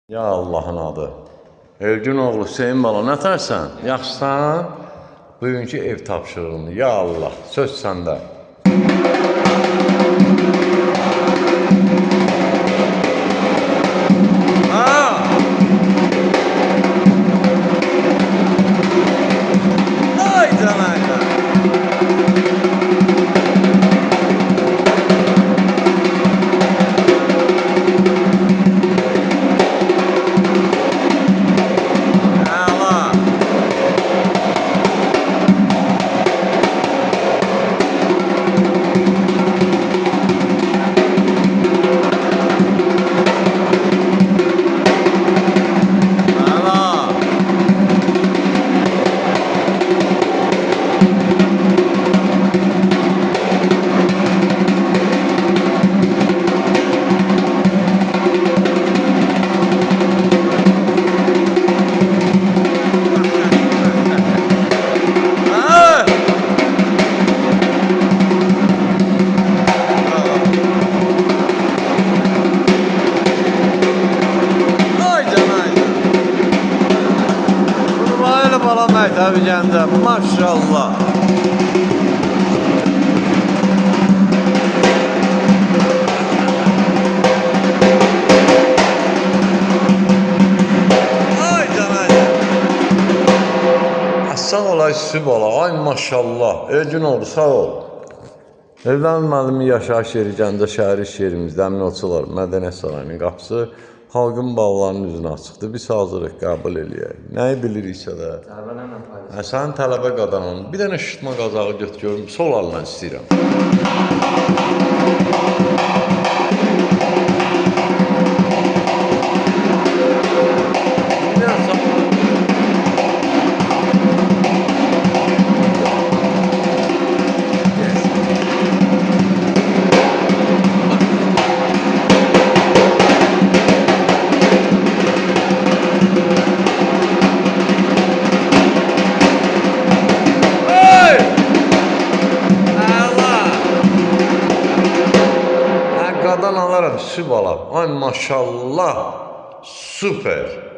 Ya Allah'ın adı. Elgün oğlu Hüseyin bala, nətərsən? Yaxşısan? Bugünkü ev tapşırığını. Ya Allah, söz səndə. Ay canayla. Bala məktəbi gəndə, maşallah. Ay canayla. Sağ olay süb ola, ay maşallah. Elgün oldu, sağ ol. Evlən müəllimi yaşayış yeri Gəncə şəhəri iş yerimizdə əmniyatçılar Mədəniyyət Sarayının qapısı xalqın bağlarının üzünə açıqdır. Biz hazırıq, qəbul eləyək. Nəyi biliriksə də. Sənin tələbə qadanın. Bir dənə şişitmə qazağı götürüyorum, sol alına istəyirəm. Qadan alaram, süb alam. Ay maşallah, süper.